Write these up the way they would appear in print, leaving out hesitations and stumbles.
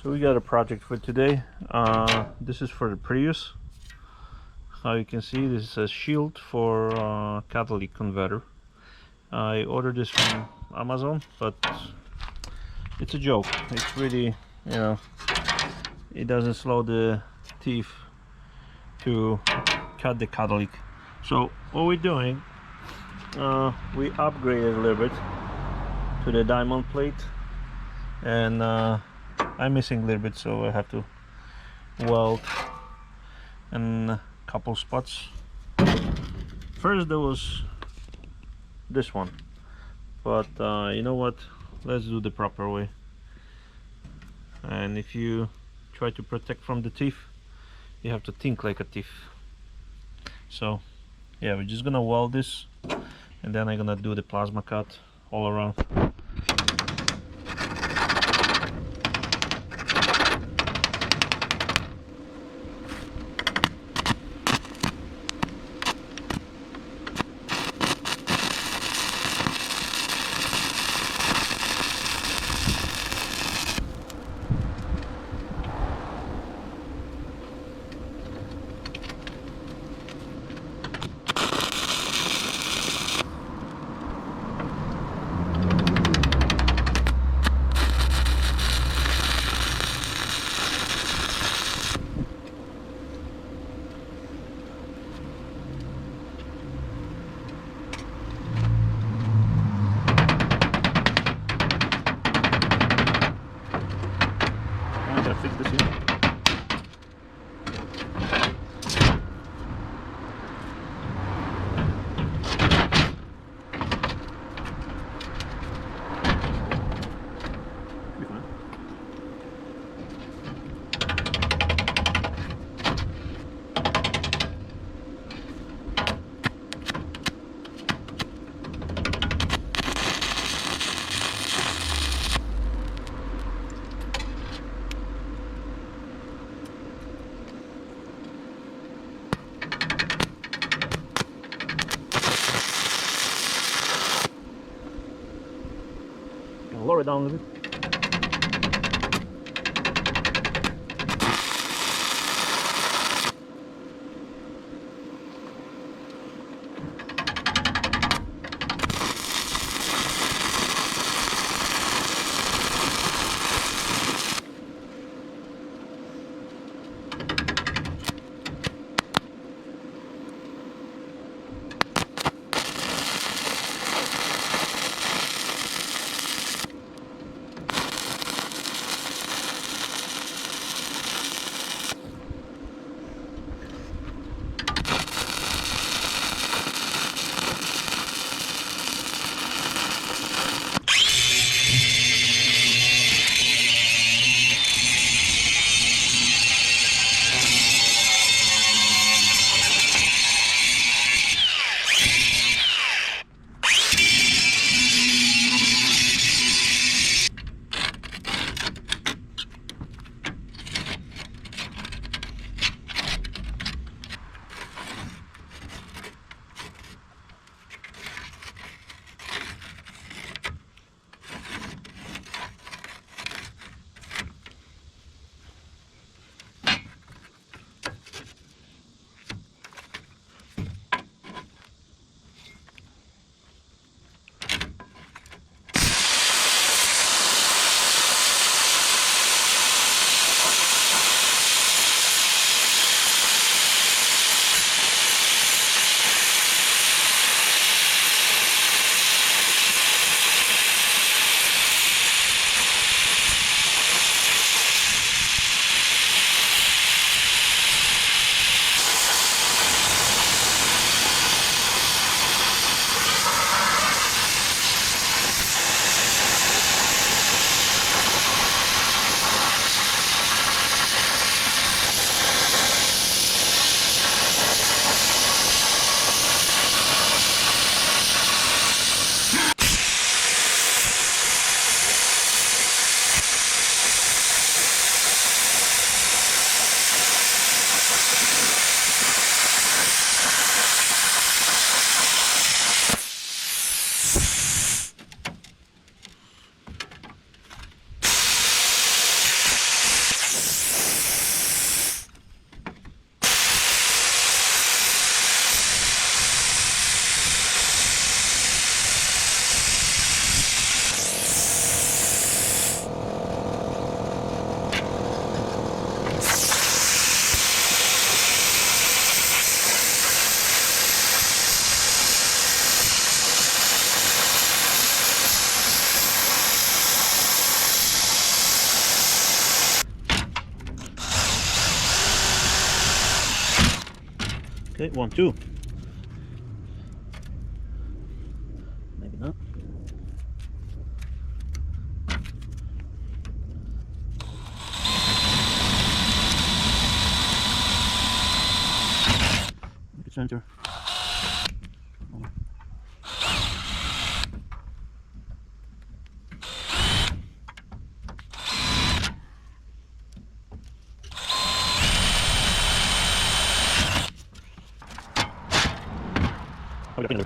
So we got a project for today. This is for the Prius. How you can see, this is a shield for catalytic converter. I ordered this from Amazon, but it's a joke. It's really, it doesn't slow the teeth to cut the catalytic. So what we're doing, we upgraded a little bit to the diamond plate, and I'm missing a little bit, so I have to weld in a couple spots. First there was this one, but you know what, let's do the proper way. And if you try to protect from the thief, you have to think like a thief. So yeah, we're just gonna weld this, and then I'm gonna do the plasma cut all around. Fix this here. Lower it down a little bit. Okay, 1, 2. Maybe not. Make it center. Oh, you're okay.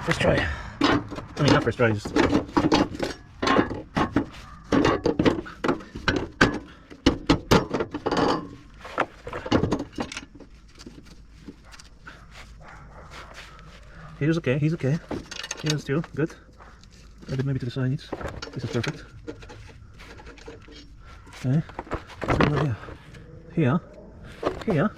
First try. I mean, not first try, just... He's okay, he's okay. Here's two, good. A bit maybe to the side needs. This is perfect. Okay. Let's go over here. Here.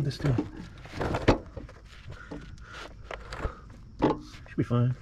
This too. Should be fine.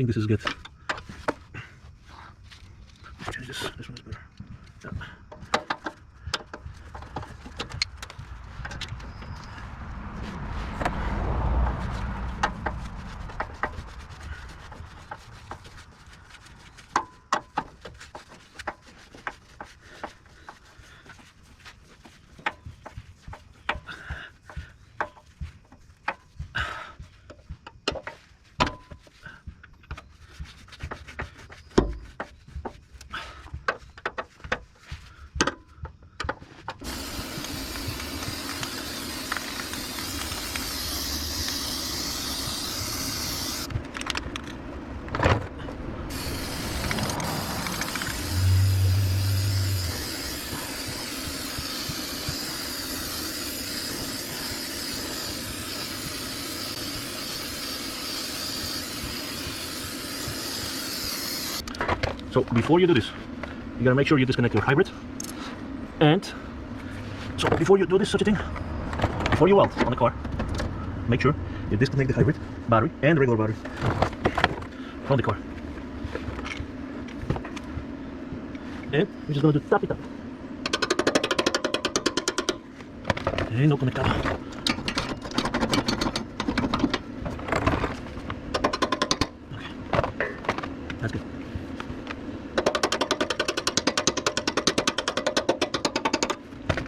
think this is good. Change this. This one is better. Yeah. So before you do this, you gotta make sure you disconnect your hybrid. And so before you do this such a thing, before you weld on the car, make sure you disconnect the hybrid battery and the regular battery from the car. And we're just gonna do tap it up. And no conectado. Okay, that's good.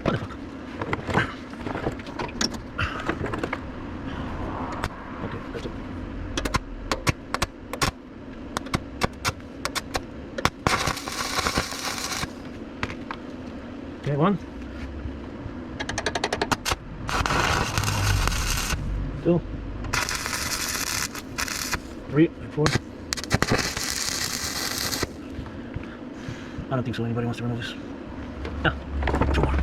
What the fuck? Okay, that's it. Okay, 1, 2, 3, 4. I don't think so. Anybody wants to remove this? Yeah, 2 more.